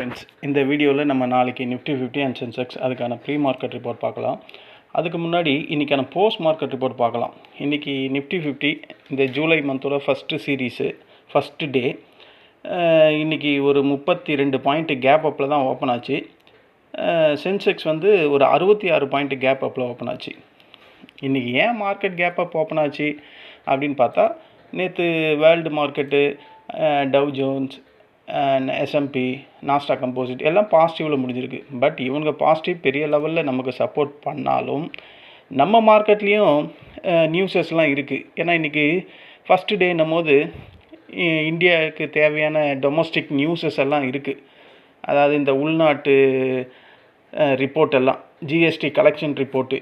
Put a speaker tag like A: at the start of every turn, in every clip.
A: Friends, இந்த வீடியோவில் நம்ம நாளைக்கு நிஃப்டி 50 அண்ட் சென்செக்ஸ் அதுக்கான ப்ரீ மார்க்கெட் ரிப்போர்ட் பார்க்கலாம். அதுக்கு முன்னாடி இன்றைக்கான போஸ்ட் மார்க்கெட் ரிப்போர்ட் பார்க்கலாம். இன்றைக்கி நிஃப்டி 50 இந்த ஜூலை மந்தோட ஃபஸ்ட்டு சீரீஸு ஃபஸ்ட்டு டே இன்றைக்கி ஒரு 32 பாயிண்ட்டு கேப் அப்பில் தான் ஓப்பன் ஆச்சு. சென்செக்ஸ் வந்து ஒரு 66 பாயிண்ட்டு கேப் அப்பில் ஓப்பன் ஆச்சு. இன்றைக்கி ஏன் மார்க்கெட் கேப் அப் ஓப்பன் ஆச்சு அப்படின்னு பார்த்தா, நேற்று world market, tau Jones, SMP, Nasdaq composite எல்லாம் பாசிட்டிவில் முடிஞ்சிருக்கு. பட் இவங்க பாசிட்டிவ் பெரிய லெவலில் நமக்கு சப்போர்ட் பண்ணாலும் நம்ம மார்க்கெட்லேயும் நியூஸஸ்லாம் இருக்குது. ஏன்னா இன்றைக்கி ஃபஸ்ட்டு டேன்னும் போது இந்தியாவுக்கு தேவையான டொமஸ்டிக் நியூஸஸ் எல்லாம் இருக்குது. அதாவது இந்த உள்நாட்டு ரிப்போர்ட் எல்லாம், ஜிஎஸ்டி கலெக்ஷன் ரிப்போர்ட்டு,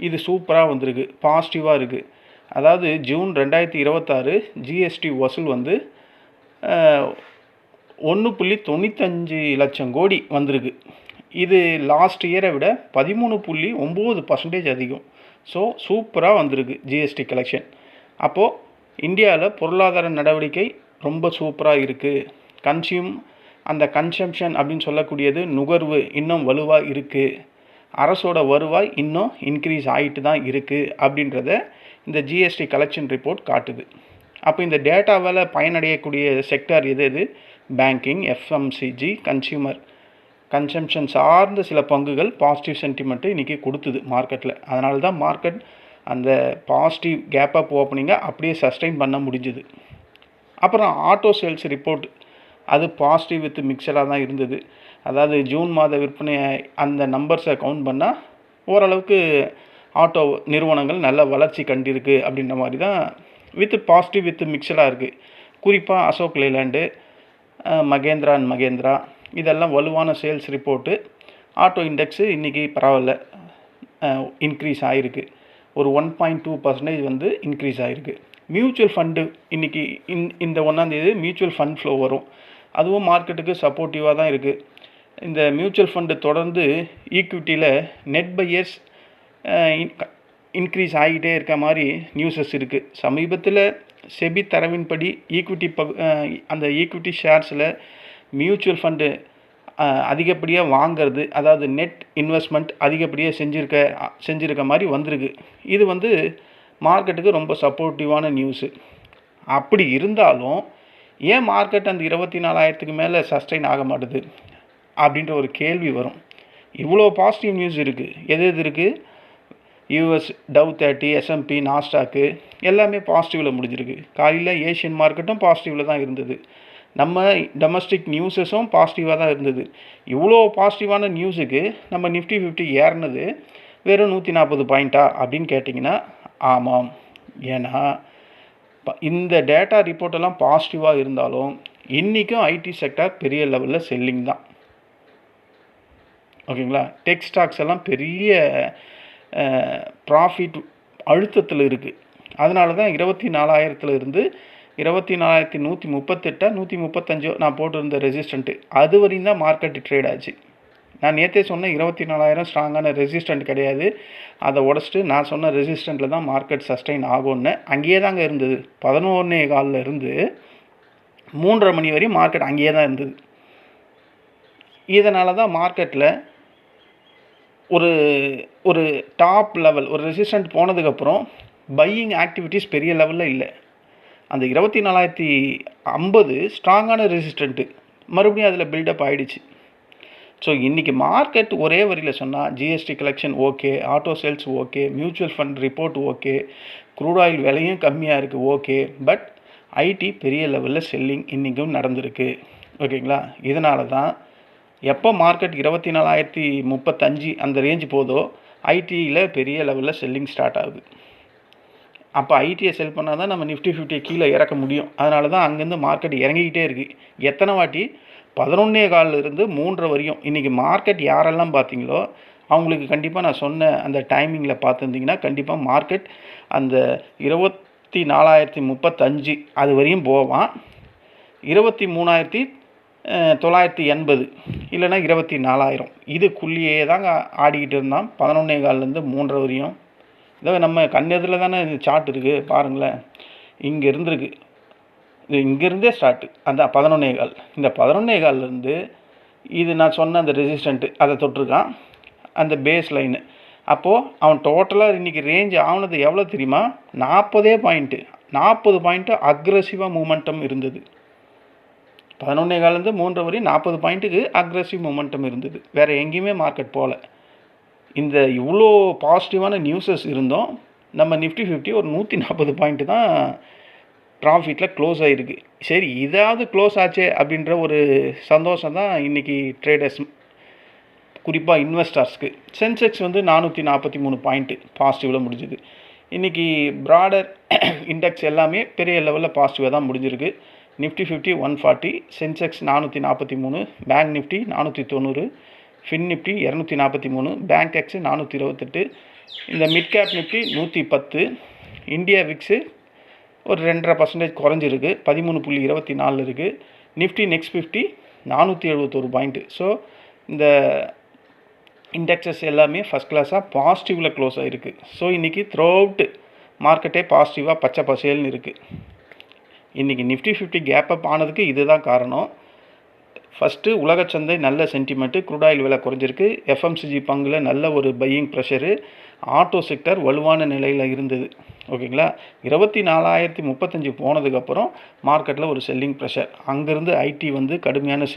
A: இது சூப்பராக வந்திருக்கு, பாசிட்டிவாக இருக்குது. அதாவது ஜூன் 2026 ஜிஎஸ்டி வசூல் வந்து 1.95 லட்சம் கோடி வந்திருக்கு. இது லாஸ்ட் இயரை விட 13.9% அதிகம். ஸோ சூப்பராக வந்திருக்கு ஜிஎஸ்டி கலெக்ஷன். அப்போது இந்தியாவில் பொருளாதார நடவடிக்கை ரொம்ப சூப்பராக இருக்குது. அந்த கன்சம்ஷன் அப்படின்னு சொல்லக்கூடியது நுகர்வு இன்னும் வலுவாக இருக்குது. அரசோட வருவாய் இன்னும் இன்க்ரீஸ் ஆகிட்டு தான் இருக்குது அப்படின்றத இந்த ஜிஎஸ்டி கலெக்ஷன் ரிப்போர்ட் காட்டுது. அப்போ இந்த டேட்டாவால் பயனடையக்கூடிய செக்டார் எது? பேங்கிங், எஃப்எம்சிஜி, கன்சம்ஷன் சார்ந்த சில பங்குகள் பாசிட்டிவ் சென்டிமெண்ட்டு இன்றைக்கி கொடுத்துது மார்க்கெட்டில். அதனால தான் மார்க்கெட் அந்த பாசிட்டிவ் கேப் அப் ஓப்பனிங்கை அப்படியே சஸ்டெயின் பண்ண முடிஞ்சுது. அப்புறம் ஆட்டோ சேல்ஸ் ரிப்போர்ட், அது பாசிட்டிவ் வித் மிக்சடாக தான் இருந்தது. அதாவது ஜூன் மாத விற்பனை அந்த நம்பர்ஸை கவுண்ட் பண்ணால் ஓரளவுக்கு ஆட்டோ நிறுவனங்கள் நல்ல வளர்ச்சி கண்டிருக்கு அப்படின்ற மாதிரி தான் பாசிட்டிவ் வித் மிக்சடாக இருக்குது. குறிப்பாக அசோக் லேலண்டு, மகேந்திரா இதெல்லாம் வலுவான சேல்ஸ் ரிப்போர்ட்டு. ஆட்டோ இண்டெக்ஸு இன்றைக்கி பரவாயில்ல, இன்க்ரீஸ் ஆகிருக்கு. ஒரு 1.2% வந்து இன்க்ரீஸ் ஆகிருக்கு. மியூச்சுவல் ஃபண்டு இன்றைக்கி இந்த 1ஆம் தேதி மியூச்சுவல் ஃபண்ட் ஃப்ளோ வரும். அதுவும் மார்க்கெட்டுக்கு சப்போர்ட்டிவாக தான் இருக்குது. இந்த மியூச்சுவல் ஃபண்டு தொடர்ந்து ஈக்விட்டியில் நெட் பையர்ஸ் இன்க்ரீஸ் ஆகிட்டே இருக்க மாதிரி நியூஸஸ் இருக்குது. சமீபத்தில் செபி தரவின்படி அந்த ஈக்விட்டி ஷேர்ஸில் மியூச்சுவல் ஃபண்டு அதிகப்படியாக வாங்கிறது, அதாவது நெட் இன்வெஸ்ட்மெண்ட் அதிகப்படியாக செஞ்சுருக்க மாதிரி வந்திருக்கு. இது வந்து மார்க்கெட்டுக்கு ரொம்ப சப்போர்ட்டிவான நியூஸு. அப்படி இருந்தாலும் ஏன் மார்க்கெட் அந்த 24,000க்கு மேலே சஸ்டெயின் ஆக மாட்டுது அப்படின்ற ஒரு கேள்வி வரும். இவ்வளோ பாசிட்டிவ் நியூஸ் இருக்குது. எது இருக்குது? யூஎஸ் டவ் 30, எஸ்எம்பி, நாஸ்டாக்கு எல்லாமே பாசிட்டிவில் முடிஞ்சிருக்கு. காலையில் ஏஷியன் மார்க்கெட்டும் பாசிட்டிவில் தான் இருந்தது. நம்ம டொமஸ்டிக் நியூஸஸும் பாசிட்டிவாக தான் இருந்தது. இவ்வளோ பாசிட்டிவான நியூஸுக்கு நம்ம நிஃப்டி 50 ஏறினது வெறும் 140 பாயிண்ட்டா அப்படின்னு கேட்டிங்கன்னா ஆமாம். ஏன்னா இந்த டேட்டா ரிப்போர்ட்டெல்லாம் பாசிட்டிவாக இருந்தாலும் இன்றைக்கும் ஐடி செக்டார் பெரிய லெவலில் செல்லிங் தான். ஓகேங்களா? டெக் ஸ்டாக்ஸ் எல்லாம் பெரிய ப்ராஃபிட் அழுத்தத்தில் இருக்குது. அதனால தான் 24,000 இருந்து 24,138 135 நான் போட்டிருந்த ரெசிஸ்டண்ட்டு அது வரையும் தான் மார்க்கெட் ட்ரேட் ஆச்சு. நான் நேற்றே சொன்னேன் 24,000 ஸ்ட்ராங்கான ரெசிஸ்டண்ட் கிடையாது, அதை உடச்சிட்டு நான் சொன்ன ரெசிஸ்டண்ட்டில் தான் மார்க்கெட் சஸ்டெயின் ஆகும்னு. அங்கேயே தாங்க இருந்தது. 11:15 இருந்து 3:30 மணி வரையும் மார்க்கெட் அங்கேயே தான் இருந்தது. இதனால தான் மார்க்கெட்டில் ஒரு டாப் லெவல் ஒரு ரெசிஸ்டண்ட் போனதுக்கப்புறம் பையிங் ஆக்டிவிட்டீஸ் பெரிய லெவலில் இல்லை. அந்த 24,050 ஸ்ட்ராங்கான ரெசிஸ்டண்ட்டு மறுபடியும் அதில் பில்டப் ஆகிடுச்சு. ஸோ இன்றைக்கி மார்க்கெட் ஒரே வரியில் சொன்னால் GST collection okay, auto sales okay, mutual fund report okay, crude oil விலையும் கம்மியாக இருக்குது ஓகே. பட் ஐடி பெரிய லெவலில் செல்லிங் இன்றைக்கும் நடந்திருக்கு. ஓகேங்களா? இதனால தான் எப்போ மார்க்கெட் 24,035 அந்த ரேஞ்சு போதோ ஐடியில் பெரிய லெவலில் செல்லிங் ஸ்டார்ட் ஆகுது. அப்போ ஐடியை செல் பண்ணால் தான் நம்ம நிஃப்டி 50 கீழே இறக்க முடியும். அதனால தான் அங்கேருந்து மார்க்கெட் இறங்கிக்கிட்டே இருக்குது. எத்தனை வாட்டி? 11:15 இருந்து 3:30 வரையும். இன்றைக்கி மார்க்கெட் யாரெல்லாம் பார்த்தீங்களோ அவங்களுக்கு கண்டிப்பாக நான் சொன்ன அந்த டைமிங்கில் பார்த்துருந்தீங்கன்னா கண்டிப்பாக மார்க்கெட் அந்த 24,035 அது வரையும் போவான். 23,980 இல்லைனா 24,000 இதுக்குள்ளேயே தாங்க ஆடிக்கிட்டு இருந்தான் 11:15 3:30 வரையும். இதை நம்ம கண்ணெதிரில் தானே இந்த சார்ட் இருக்குது பாருங்களேன். இங்கே இருந்திருக்கு, இது இங்கேருந்தே ஸ்டார்ட்டு அந்த 11:15. இந்த 11:15 இது நான் சொன்ன அந்த ரெசிஸ்டண்ட்டு அதை தொட்டிருக்கான், அந்த பேஸ் லைனு. அப்போது அவன் டோட்டலாக இன்றைக்கி ரேஞ்ச் ஆனது எவ்வளோ தெரியுமா? 40 பாயிண்ட்டு. 40 பாயிண்ட்டு அக்ரெசிவாக மூமெண்டம் இருந்தது. 11.15 3 வரையும் 40 பாயிண்ட்டுக்கு அக்ரெசிவ் மூமெண்டம் இருந்தது. வேறு எங்கேயுமே மார்க்கெட் போகல. இந்த இவ்வளோ பாசிட்டிவான நியூஸஸ் இருந்தோம், நம்ம நிஃப்டி 50 ஒரு 140 பாயிண்ட்டு தான் ப்ராஃபிட்டில் க்ளோஸ் ஆகிருக்கு. சரி, இதாவது க்ளோஸ் ஆச்சே அப்படின்ற ஒரு சந்தோஷம் தான் இன்றைக்கி ட்ரேடர்ஸ், குறிப்பாக இன்வெஸ்டர்ஸ்க்கு. சென்செக்ஸ் வந்து 443 பாயிண்ட்டு பாசிட்டிவில் முடிஞ்சுது. இன்றைக்கி ப்ராடர் இண்டெக்ஸ் எல்லாமே பெரிய லெவலில் பாசிட்டிவாக தான் முடிஞ்சிருக்கு. Nifty 50 140, Sensex 443, bank Nifty 490, fin Nifty 243, bank x 428, இந்த mid cap Nifty 110, India VIX ஒரு 2.5% குறைஞ்சிருக்கு, 13.24 இருக்குது. Nifty next 50 471 point. ஸோ இந்த இண்டெக்ஸஸ் எல்லாமே ஃபஸ்ட் கிளாஸாக பாசிட்டிவில் க்ளோஸ் ஆகிருக்கு. ஸோ இன்றைக்கி த்ரூ அவுட்டு மார்க்கெட்டே பாசிட்டிவாக பச்சை பசேல்னு இருக்குது. இன்றைக்கி நிஃப்டி 50 கேப் அப் ஆனதுக்கு இதுதான் காரணம். ஃபஸ்ட்டு உலகச்சந்தை நல்ல சென்டிமெண்ட்டு, க்ரூட் ஆயில் விலை குறைஞ்சிருக்கு, எஃப்எம்சிஜி பங்கில் நல்ல ஒரு பையிங் ப்ரெஷரு, ஆட்டோ செக்டர் வலுவான நிலையில் இருந்தது. ஓகேங்களா, 24,035 போனதுக்கப்புறம் மார்க்கெட்டில் ஒரு செல்லிங் ப்ரெஷர், அங்கேருந்து ஐடி வந்து கடுமையான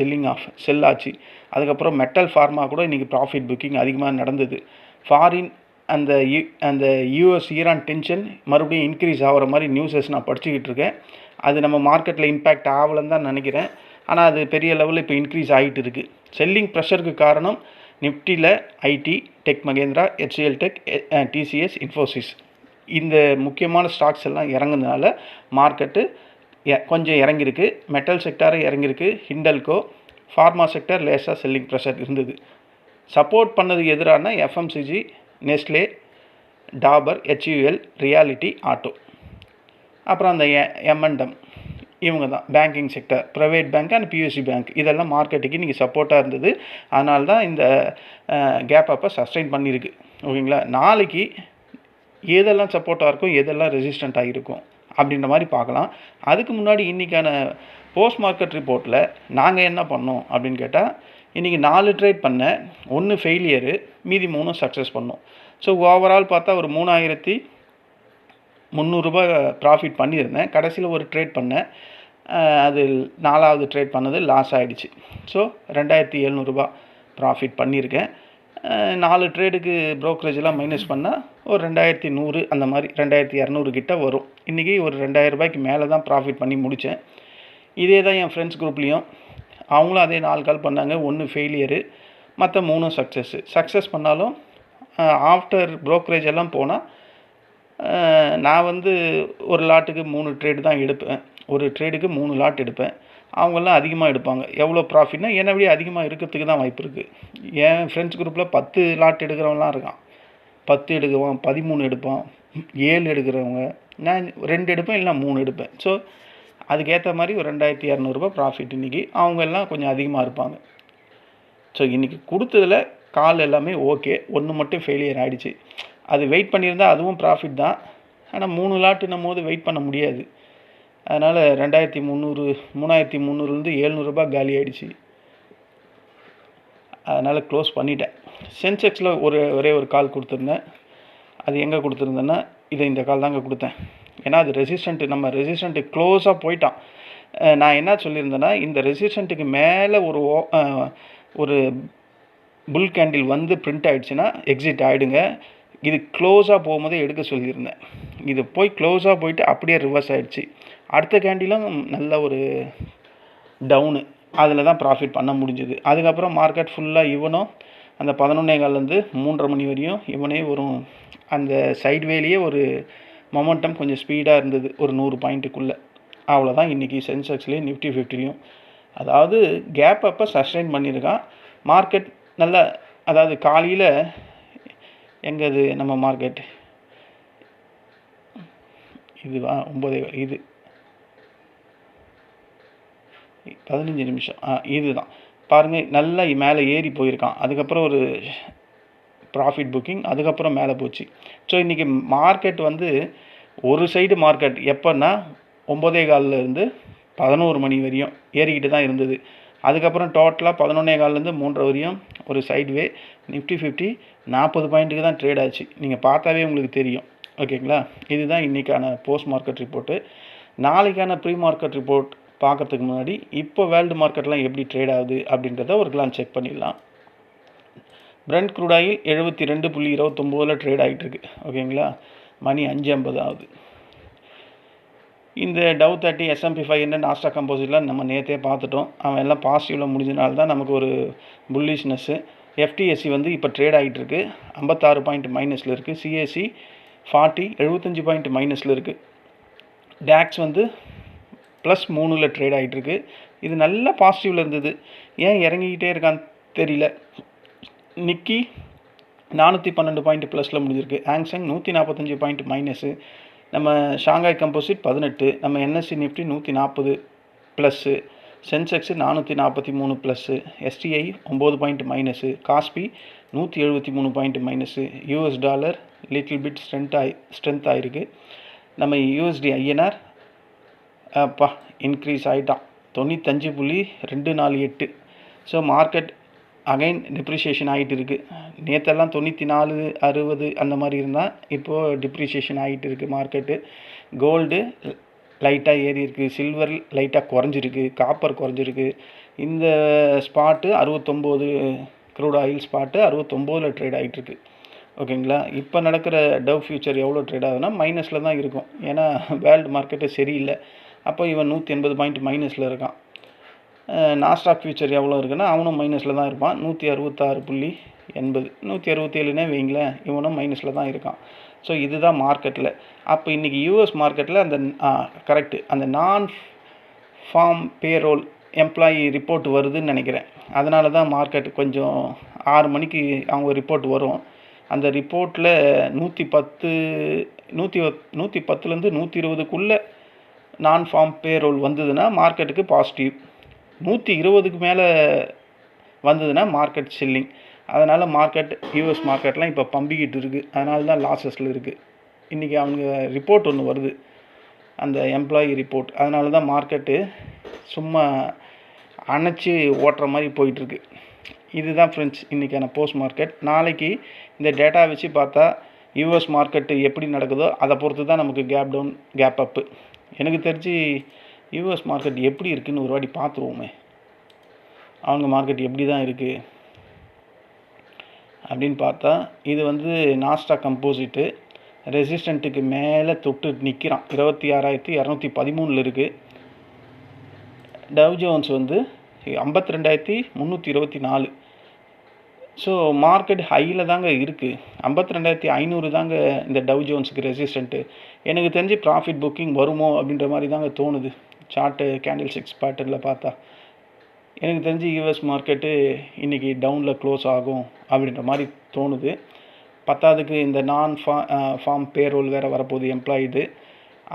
A: செல் ஆச்சு. அதுக்கப்புறம் மெட்டல் ஃபார்மா கூட இன்றைக்கி ப்ராஃபிட் புக்கிங் அதிகமாக நடந்தது. ஃபாரின் அந்த யூஎஸ் ஈரான் டென்ஷன் மறுபடியும் இன்க்ரீஸ் ஆகிற மாதிரி நியூஸஸ் நான் படிச்சுக்கிட்டு இருக்கேன். அது நம்ம மார்க்கெட்டில் இம்பேக்ட் ஆகலன்னு தான் நினைக்கிறேன். ஆனால் அது பெரிய லெவலில் இப்போ இன்க்ரீஸ் ஆகிட்டு இருக்குது. செல்லிங் ப்ரெஷருக்கு காரணம் நிஃப்டியில் IT, Tech Mahindra, HCL Tech, TCS, Infosys, இந்த முக்கியமான ஸ்டாக்ஸ் எல்லாம் இறங்குனதுனால மார்க்கெட்டு கொஞ்சம் இறங்கியிருக்கு. மெட்டல் செக்டாரும் இறங்கியிருக்கு. ஹிண்டல்கோ, ஃபார்மா செக்டர் லேசாக செல்லிங் ப்ரெஷர் இருந்தது. சப்போர்ட் பண்ணதுக்கு எதிரான FMCG, Nestle, Dabur, HUL, realty, auto, அப்புறம் அந்த எம்என்டம், இவங்க தான் banking sector, private bank and PSU bank, இதெல்லாம் மார்க்கெட்டுக்கு இன்றைக்கி சப்போர்ட்டாக இருந்தது. அதனால தான் இந்த கேப் அப்போ சஸ்டெயின் பண்ணியிருக்கு. ஓகேங்களா, நாளைக்கு எதெல்லாம் சப்போர்ட்டாக இருக்கும், எதெல்லாம் ரெசிஸ்டண்ட்டாக இருக்கும் அப்படின்ற மாதிரி பார்க்கலாம். அதுக்கு முன்னாடி இன்றைக்கான போஸ்ட் மார்க்கெட் ரிப்போர்ட்டில் நாங்கள் என்ன பண்ணோம் அப்படின்னு கேட்டால், இன்றைக்கி 4 ட்ரேட் பண்ணேன், 1 ஃபெயிலியரு, மீதி 3 சக்ஸஸ் பண்ணோம். ஸோ ஓவரால் பார்த்தா ஒரு 3,300 ரூபாய் ப்ராஃபிட் பண்ணியிருந்தேன். கடைசியில் ஒரு ட்ரேட் பண்ணேன், அது 4வது ட்ரேட் பண்ணது லாஸ் ஆகிடுச்சு. ஸோ 2,700 ரூபாய் ப்ராஃபிட் பண்ணியிருக்கேன். 4 ட்ரேடுக்கு ப்ரோக்கரேஜெலாம் மைனஸ் பண்ணால் ஒரு 2,100 அந்த மாதிரி 2,200 கிட்ட வரும். இன்றைக்கி ஒரு 2,000 ரூபாய்க்கு மேலே தான் ப்ராஃபிட் பண்ணி முடித்தேன். இதே தான் என் ஃப்ரெண்ட்ஸ் குரூப்லேயும் அவங்களும் அதே 4 கால் பண்ணாங்க, 1 ஃபெயிலியரு, மற்ற 3 சக்ஸஸ் பண்ணாலும் ஆஃப்டர் ப்ரோக்கரேஜ் எல்லாம் போனால் நான் வந்து ஒரு லாட்டுக்கு 3 ட்ரேடு தான் எடுப்பேன். ஒரு ட்ரேடுக்கு 3 லாட் எடுப்பேன். அவங்கெல்லாம் அதிகமாக எடுப்பாங்க. எவ்வளோ ப்ராஃபிட்னா என்னை விட அதிகமாக இருக்கிறதுக்கு தான் வாய்ப்பு இருக்குது. என் ஃப்ரெண்ட்ஸ் குரூப்பில் 10 லாட் எடுக்கிறவங்களாம் இருக்கான். 10 எடுக்குவான், 13 எடுப்பான், 7 எடுக்கிறவங்க. நான் 2 எடுப்பேன், இல்லை 3 எடுப்பேன். ஸோ அதுக்கேற்ற மாதிரி ஒரு 2,200 ரூபாய் ப்ராஃபிட் இன்றைக்கி. அவங்க எல்லாம் கொஞ்சம் அதிகமாக இருப்பாங்க. ஸோ இன்றைக்கி கொடுத்ததில் கால் எல்லாமே ஓகே, 1 மட்டும் ஃபெயிலியர் ஆகிடுச்சு. அது வெயிட் பண்ணியிருந்தால் அதுவும் ப்ராஃபிட் தான். ஆனால் 3 லாட்டுன்னும் போது வெயிட் பண்ண முடியாது. அதனால் 3,300லேருந்து 700 ரூபாய் காலி ஆகிடுச்சு. அதனால் க்ளோஸ் பண்ணிட்டேன். சென்செக்ஸில் ஒரே ஒரு கால் கொடுத்துருந்தேன். அது எங்கே கொடுத்துருந்தேன்னா இந்த கால் தாங்க கொடுத்தேன். ஏன்னா அது நம்ம ரெசிஸ்டண்ட்டு க்ளோஸாக போயிட்டான். நான் என்ன சொல்லியிருந்தேன்னா, இந்த ரெசிஸ்டண்ட்டுக்கு மேலே ஒரு புல் கேண்டில் வந்து பிரிண்ட் ஆகிடுச்சுன்னா எக்ஸிட் ஆகிடுங்க. இது க்ளோஸாக போகும்போதே எடுக்க சொல்லியிருந்தேன். இது போய் க்ளோஸாக போயிட்டு அப்படியே ரிவர்ஸ் ஆகிடுச்சு. அடுத்த கேண்டிலும் நல்ல ஒரு டவுனு, அதில் தான் ப்ராஃபிட் பண்ண முடிஞ்சுது. அதுக்கப்புறம் மார்க்கெட் ஃபுல்லாக இவனும் அந்த 11:15லேருந்து 3:30 மணி வரையும் இவனே வரும். அந்த சைட்வேலேயே ஒரு மொமெண்டம் கொஞ்சம் ஸ்பீடாக இருந்தது, ஒரு 100 பாயிண்ட்டுக்குள்ளே. அவ்வளோதான் இன்றைக்கி சென்செக்ஸ்லேயும் நிஃப்டி 50லையும். அதாவது கேப் அப்போ சஸ்டெயின் பண்ணியிருக்கான் மார்க்கெட். நல்லா, அதாவது காலையில் எங்கே அது நம்ம மார்க்கெட் இதுவா 9 இது 15 நிமிஷம் இதுதான் பாருங்கள், நல்லா மேலே ஏறி போயிருக்கான். அதுக்கப்புறம் ஒரு ப்ராஃபிட் புக்கிங், அதுக்கப்புறம் மேலே போச்சு. ஸோ இன்றைக்கி மார்க்கெட் வந்து ஒரு சைடு மார்க்கெட் எப்போன்னா 9:15லேருந்து 11 மணி வரையும் ஏறிக்கிட்டு தான் இருந்தது. அதுக்கப்புறம் டோட்டலாக 11.15லேருந்து 3:30 வரையும் ஒரு சைட்வே. நிஃப்டி 50 40 பாயிண்ட்டுக்கு தான் ட்ரேட் ஆச்சு. நீங்கள் பார்த்தாவே உங்களுக்கு தெரியும். ஓகேங்களா? இதுதான் இன்றைக்கான போஸ்ட் மார்க்கெட் ரிப்போர்ட்டு. நாளைக்கான ப்ரீ மார்க்கெட் ரிப்போர்ட் பார்க்கறதுக்கு முன்னாடி இப்போ வேர்ல்டு மார்க்கெட்லாம் எப்படி ட்ரேட் ஆகுது அப்படின்றத ஒரு கிளான்ஸ் செக் பண்ணிடலாம். பிரெண்ட் க்ரூட் ஆயில் 72.29 ட்ரேட் ஆகிட்டு இருக்கு. ஓகேங்களா? மணி 5:50 ஆகுது. இந்த டவ் 30, S&P 500, நாஸ்டாக் கம்போசிட்லாம் நம்ம நேற்றே பார்த்துட்டோம். அவன் எல்லாம் பாசிட்டிவில் முடிஞ்சனால தான் நமக்கு ஒரு புல்லிஷ்னஸ்ஸு. FTSE வந்து இப்போ ட்ரேட் ஆகிட்டு இருக்கு. 56 பாயிண்ட் மைனஸில் இருக்குது. CAC 40 75 பாயிண்ட் மைனஸில் இருக்குது. டேக்ஸ் வந்து +3 ட்ரேட் ஆகிட்டு இருக்கு. இது நல்ல பாசிட்டிவில் இருந்தது. ஏன் இறங்கிக்கிட்டே இருக்கான்னு தெரியல. நிக்கி 412 பாயிண்ட் ப்ளஸில் முடிஞ்சிருக்கு. ஆங்சங் 145 பாயிண்ட் மைனஸு. நம்ம ஷாங்காய் கம்போசிட் 18, நம்ம NSE Nifty 140 plus, Sensex 443 plus, STI 9 point minus, காஸ்பி 173 point minus. US dollar little bit strength ஆகிருக்கு. நம்ம USD INR இன்க்ரீஸ் ஆகிட்டான் 95.248. ஸோ மார்க்கெட் அகைன் டிப்ரிஷியேஷன் ஆகிட்டு இருக்குது. நேற்றெல்லாம் 94, 60 அந்த மாதிரி இருந்தால் இப்போது டிப்ரிஷியேஷன் ஆகிட்டு இருக்குது மார்க்கெட்டு. கோல்டு லைட்டாக ஏறி இருக்குது. சில்வர் லைட்டாக குறைஞ்சிருக்கு. காப்பர் குறைஞ்சிருக்கு. இந்த spot 69, crude oil spot 69 trade ஆகிட்டுருக்கு. ஓகேங்களா? இப்போ நடக்கிற டவ் ஃபியூச்சர் எவ்வளோ ட்ரேட் ஆகுதுன்னா மைனஸில் தான் இருக்கும். ஏன்னா வேர்ல்டு மார்க்கெட்டு சரியில்லை. அப்போ இவன் 180 பாயிண்ட் மைனஸில் இருக்கான். நாஸ்டாக் ஃபியூச்சர் எவ்வளோ இருக்குன்னா அவனும் மைனஸில் தான் இருப்பான். 166.80, 167னே வைங்களேன், இவனும் மைனஸில் தான் இருக்கான். ஸோ இதுதான் மார்க்கெட்டில். அப்போ இன்றைக்கி US மார்க்கெட்டில் அந்த கரெக்டு அந்த நான் ஃபார்ம் பேரோல் எம்ப்ளாயி ரிப்போர்ட் வருதுன்னு நினைக்கிறேன். அதனால தான் மார்க்கெட் கொஞ்சம் 6 மணிக்கு அவங்க ரிப்போர்ட் வரும். அந்த ரிப்போர்ட்டில் 110லேருந்து 120க்குள்ளே நான் ஃபார்ம் பேரோல் வந்ததுன்னா மார்க்கெட்டுக்கு பாசிட்டிவ். 120க்கு மேலே வந்ததுன்னா மார்க்கெட் செல்லிங். அதனால் மார்க்கெட் US மார்க்கெட்லாம் இப்போ பம்பிக்கிட்டு இருக்குது. அதனால தான் லாஸஸில் இருக்குது. இன்றைக்கி அவங்க ரிப்போர்ட் ஒன்று வருது, அந்த எம்ப்ளாயி ரிப்போர்ட். அதனால தான் மார்க்கெட்டு சும்மா அணைச்சி ஓட்டுற மாதிரி போயிட்டுருக்கு. இதுதான் ஃப்ரெண்ட்ஸ் இன்றைக்கான போஸ்ட் மார்க்கெட். நாளைக்கு இந்த டேட்டா வச்சு பார்த்தா US மார்க்கெட்டு எப்படி நடக்குதோ அதை பொறுத்து தான் நமக்கு கேப் டவுன் கேப் அப்பு. எனக்கு தெரிஞ்சு US மார்க்கெட் எப்படி இருக்குதுன்னு ஒரு வாட்டி பார்த்துருவோமே. அவங்க மார்க்கெட் எப்படி தான் இருக்குது அப்படின்னு பார்த்தா இது வந்து நாஸ்டாக் கம்போசிட்டு ரெசிஸ்டண்ட்டுக்கு மேலே தொட்டு நிற்கிறான். 26,213 இருக்குது. டவ் ஜோன்ஸ் வந்து 52,324. ஸோ மார்க்கெட் ஹையில் தாங்க இருக்குது. 52,500 தாங்க இந்த டவ் ஜோன்ஸுக்கு ரெசிஸ்டண்ட்டு. எனக்கு தெரிஞ்சு ப்ராஃபிட் புக்கிங் வருமோ அப்படின்ற மாதிரி தாங்க தோணுது. சார்ட்டு கேண்டில் 6 பேட்டர்னில் பார்த்தா எனக்கு தெரிஞ்சு US மார்க்கெட்டு இன்றைக்கி டவுனில் க்ளோஸ் ஆகும் அப்படின்ற மாதிரி தோணுது. பத்தாவதுக்கு இந்த நான் ஃபார்ம் பேரோல் வேறு வரப்போகுது எம்ப்ளாயிது.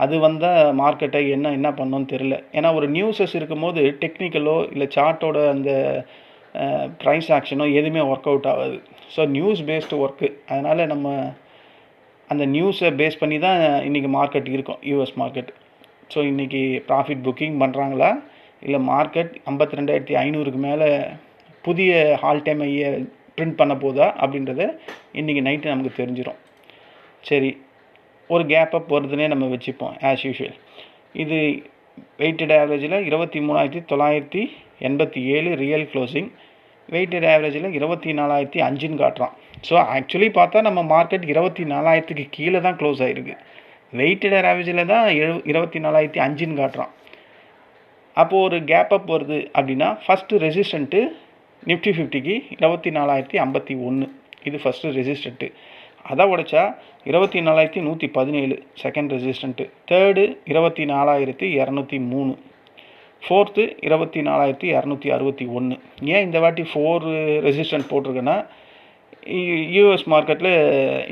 A: அது வந்தால் மார்க்கெட்டை என்ன பண்ணோன்னு தெரில. ஏன்னா ஒரு நியூஸஸ் இருக்கும்போது டெக்னிக்கலோ இல்லை சார்ட்டோட அந்த ப்ரைஸ் ஆக்ஷனோ எதுவுமே ஒர்க் அவுட் ஆகாது. So news based work. அதனால் நம்ம அந்த நியூஸை பேஸ் பண்ணி தான் இன்றைக்கி மார்க்கெட் இருக்கும் US மார்க்கெட். ஸோ இன்றைக்கி ப்ராஃபிட் புக்கிங் பண்ணுறாங்களா இல்லை மார்க்கெட் 52,500க்கு மேலே புதிய ஹால் டைம் ஐயை பிரிண்ட் பண்ண போதா அப்படின்றத இன்றைக்கி நைட்டு நமக்கு தெரிஞ்சிடும். சரி, ஒரு கேப் அப் வருதுன்னே நம்ம வச்சுப்போம் ஆஸ் யூஷுவல். இது வெயிட்டட் ஆவரேஜில் 23,987 ரியல் க்ளோசிங். வெயிட்டட் ஆவரேஜில் 24,005ன்னு காட்டுறான். ஸோ ஆக்சுவலி பார்த்தா நம்ம மார்க்கெட் 24,000க்கு கீழே தான் க்ளோஸ் ஆகிருக்கு. வெயிட்டட் ஆவரேஜில் தான் 24,005ன்னு காட்டுறான். அப்போது ஒரு கேப் அப் வருது அப்படின்னா ஃபஸ்ட்டு ரெசிஸ்டண்ட்டு நிஃப்டி 50க்கு 24,051. இது ஃபஸ்ட்டு ரெசிஸ்டண்ட்டு. அதை உடைச்சா 24,117 செகண்ட் ரெசிஸ்டண்ட்டு. தேர்டு 24,203. ஃபோர்த்து 24,261. ஏன் இந்த வாட்டி 4 ரெசிஸ்டன்ட் போட்டிருக்கேன்னா US மார்க்கெட்டில்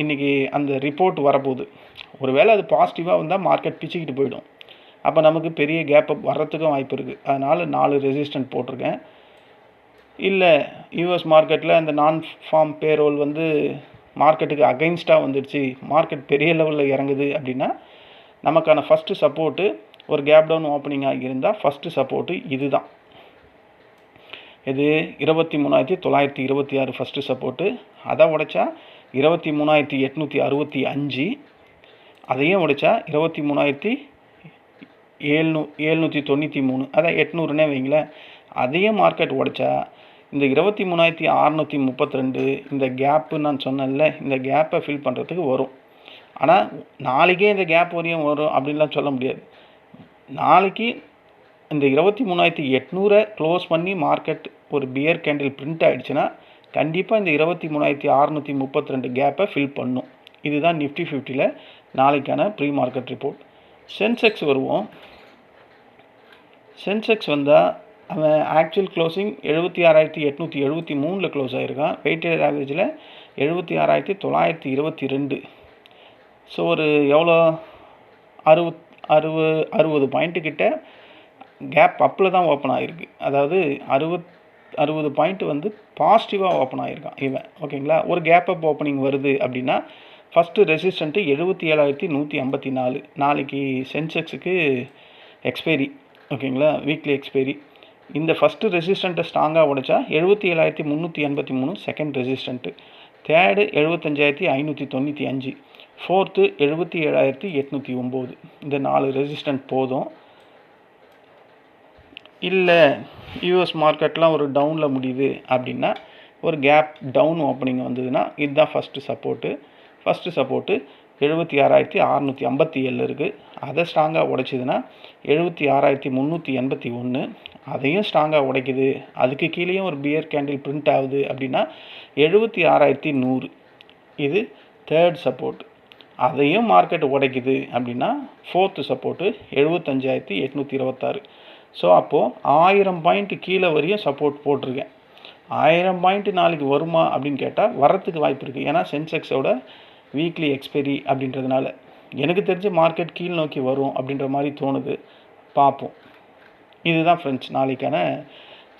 A: இன்றைக்கி அந்த ரிப்போர்ட் வரப்போகுது. ஒருவேளை அது பாசிட்டிவாக வந்தால் மார்க்கெட் பிச்சுக்கிட்டு போயிடும். அப்போ நமக்கு பெரிய கேப் அப் வர்றதுக்கும் வாய்ப்பு இருக்குது. அதனால் 4 ரெசிஸ்டன்ட் போட்டிருக்கேன். இல்லை US மார்க்கெட்டில் அந்த நான் ஃபார்ம் பேரோல் வந்து மார்க்கெட்டுக்கு அகைன்ஸ்டாக வந்துடுச்சு, மார்க்கெட் பெரிய லெவலில் இறங்குது அப்படின்னா நமக்கான ஃபஸ்ட்டு சப்போர்ட்டு ஒரு கேப் டவுன் ஓப்பனிங் ஆகியிருந்தால் ஃபஸ்ட்டு சப்போர்ட்டு இது தான். இது 23,926 ஃபஸ்ட்டு சப்போர்ட்டு. அதை உடைச்சா 23,865. அதையும் உடைச்சா 23,793, அதான் 800னே வைங்களேன். அதையும் மார்க்கெட் உடைச்சா இந்த 23,632 இந்த கேப்பு நான் சொன்னேன்ல, இந்த கேப்பை ஃபில் பண்ணுறதுக்கு வரும். ஆனால் நாளைக்கே இந்த கேப் வரையும் வரும் அப்படின்லாம் சொல்ல முடியாது. நாளைக்கு இந்த 23,800 க்ளோஸ் பண்ணி மார்க்கெட் ஒரு பியர் கேண்டில் பிரிண்ட் ஆகிடுச்சுன்னா கண்டிப்பாக இந்த 23,632 கேப்பை ஃபில் பண்ணும். இதுதான் நிஃப்டி 50ல் நாளைக்கான ப்ரீ மார்க்கெட் ரிப்போர்ட். சென்செக்ஸ் வருவோம். சென்செக்ஸ் வந்தால் அவன் ஆக்சுவல் க்ளோசிங் 76,873 க்ளோஸ் ஆகிருக்கான். வெயிட்டட் ஆவரேஜில் 76,922. ஸோ ஒரு எவ்வளோ 60 பாயிண்ட்டு கிட்ட கேப் அப்பில் தான் ஓப்பன் ஆகிருக்கு. அதாவது 60 பாயிண்ட் வந்து பாசிட்டிவாக ஓப்பன் ஆகிருக்கான் இவன். ஓகேங்களா. ஒரு கேப் அப் ஓப்பனிங் வருது அப்படின்னா ஃபஸ்ட்டு ரெசிஸ்டண்ட்டு 77,154. நாளைக்கு சென்செக்ஸுக்கு எக்ஸ்பைரி. ஓகேங்களா, வீக்லி எக்ஸ்பைரி. இந்த ஃபஸ்ட்டு ரெசிஸ்டண்ட்டை ஸ்ட்ராங்காக உடைச்சா 77,383 செகண்ட் ரெசிஸ்டண்ட்டு, தேர்டு 75,595, ஃபோர்த்து 77,809. இந்த 4 ரெசிஸ்டண்ட் போதும். இல்லை யூஎஸ் மார்க்கெட்லாம் ஒரு டவுனில் முடியுது அப்படின்னா ஒரு கேப் டவுன் ஓப்பனிங் வந்ததுன்னா இதுதான் ஃபஸ்ட்டு சப்போர்ட்டு. ஃபஸ்ட்டு சப்போர்ட்டு 76,657 இருக்குது. அதை ஸ்ட்ராங்காக உடைச்சிதுன்னா 76,381. அதையும் ஸ்ட்ராங்காக உடைக்குது, அதுக்கு கீழேயும் ஒரு பியர் கேண்டில் பிரிண்ட் ஆகுது அப்படின்னா 76,100. இது தேர்ட் சப்போர்ட். அதையும் மார்க்கெட் உடைக்குது அப்படின்னா ஃபோர்த்து சப்போர்ட்டு 75,826. ஸோ அப்போது 1000 பாயிண்ட்டு கீழே வரையும் சப்போர்ட் போட்டிருக்கேன். 1000 பாயிண்ட்டு நாளைக்கு வருமா அப்படின்னு கேட்டால் வரத்துக்கு வாய்ப்பு இருக்குது. ஏன்னா சென்செக்ஸோட வீக்லி எக்ஸ்பைரி அப்படின்றதுனால எனக்கு தெரிஞ்ச மார்க்கெட் கீழ் நோக்கி வரும் அப்படின்ற மாதிரி தோணுது. பார்ப்போம். இதுதான் ஃப்ரெண்ட்ஸ் நாளைக்கான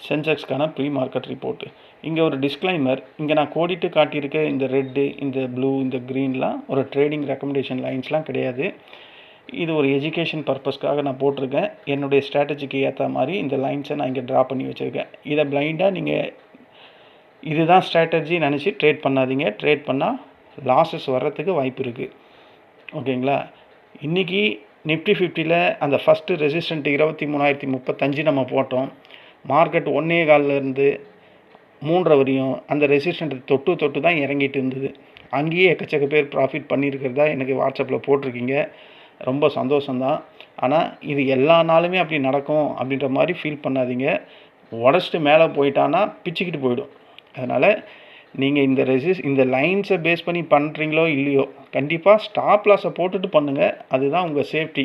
A: சென்செக்ஸ்க்கான ப்ரீ மார்க்கெட் ரிப்போர்ட்டு. இங்கே ஒரு டிஸ்க்ளைமர். இங்கே நான் கோடிட்டு காட்டியிருக்க இந்த ரெட்டு, இந்த ப்ளூ, இந்த க்ரீன்லாம் ஒரு ட்ரேடிங் ரெக்கமெண்டேஷன் லைன்ஸ்லாம் கிடையாது. இது ஒரு எஜுகேஷன் பர்பஸ்க்காக நான் போட்டிருக்கேன். என்னுடைய ஸ்ட்ராட்டஜிக்கு ஏற்ற மாதிரி இந்த லைன்ஸை நான் இங்கே ட்ரா பண்ணி வச்சுருக்கேன். இதை பிளைண்டாக நீங்கள் இதுதான் ஸ்ட்ராட்டஜி நினச்சி ட்ரேட் பண்ணாதீங்க. ட்ரேட் பண்ணால் லாஸஸ் வர்றதுக்கு வாய்ப்பு இருக்குது. ஓகேங்களா. இன்றைக்கி நிஃப்டி 50ல் அந்த ஃபஸ்ட்டு ரெசிஸ்டண்ட் 23,035 நம்ம போட்டோம். மார்க்கெட் 1.25லேருந்து 3 வரையும் அந்த ரெசிஸ்டண்ட்டை தொட்டு தான் இறங்கிட்டு இருந்தது. அங்கேயே எக்கச்சக்க பேர் ப்ராஃபிட் பண்ணியிருக்கிறதா எனக்கு வாட்ஸ்அப்பில் போட்டிருக்கீங்க. ரொம்ப சந்தோஷம்தான். ஆனால் இது எல்லா நாளுமே அப்படி நடக்கும் அப்படின்ற மாதிரி ஃபீல் பண்ணாதீங்க. உடச்சிட்டு மேலே போயிட்டான்னா பிச்சுக்கிட்டு போயிடும். அதனால் நீங்கள் இந்த லைன்ஸை பேஸ் பண்ணி பண்ணுறீங்களோ இல்லையோ கண்டிப்பாக ஸ்டாப் லாஸை போட்டுட்டு பண்ணுங்கள். அதுதான் உங்கள் சேஃப்டி.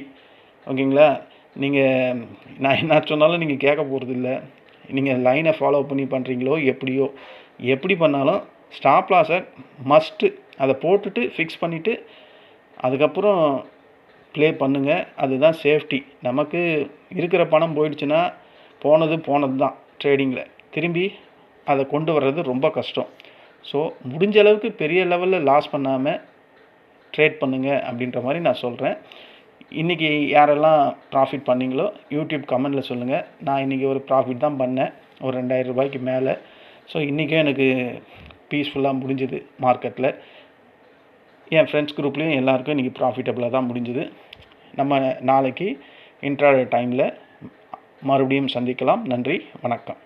A: ஓகேங்களா. நீங்கள் நான் என்ன சொன்னாலும் நீங்கள் கேட்க போகிறது இல்லை. நீங்கள் லைனை ஃபாலோ பண்ணி பண்ணுறீங்களோ எப்படியோ, எப்படி பண்ணாலும் ஸ்டாப் லாஸை மஸ்ட்டு அதை போட்டுட்டு ஃபிக்ஸ் பண்ணிவிட்டு அதுக்கப்புறம் ப்ளே பண்ணுங்கள். அதுதான் சேஃப்டி. நமக்கு இருக்கிற பணம் போயிடுச்சுன்னா போனது தான் ட்ரேடிங்கில். திரும்பி அதை கொண்டு வர்றது ரொம்ப கஷ்டம். ஸோ முடிஞ்ச அளவுக்கு பெரிய லெவலில் லாஸ் பண்ணாமல் ட்ரேட் பண்ணுங்கள் அப்படின்ற மாதிரி நான் சொல்கிறேன். இன்றைக்கி யாரெல்லாம் ப்ராஃபிட் பண்ணிங்களோ யூடியூப் கமெண்டில் சொல்லுங்கள். நான் இன்றைக்கி ஒரு ப்ராஃபிட் தான் பண்ணேன், ஒரு 2,000 ரூபாய்க்கு மேலே. ஸோ இன்றைக்கும் எனக்கு பீஸ்ஃபுல்லாக முடிஞ்சுது மார்க்கெட்டில். என் ஃப்ரெண்ட்ஸ் குரூப்லேயும் எல்லாருக்கும் இன்றைக்கி ப்ராஃபிட்டபுளாக தான் முடிஞ்சுது. நம்ம நாளைக்கு இன்ட்ராடே டைமில் மறுபடியும் சந்திக்கலாம். நன்றி, வணக்கம்.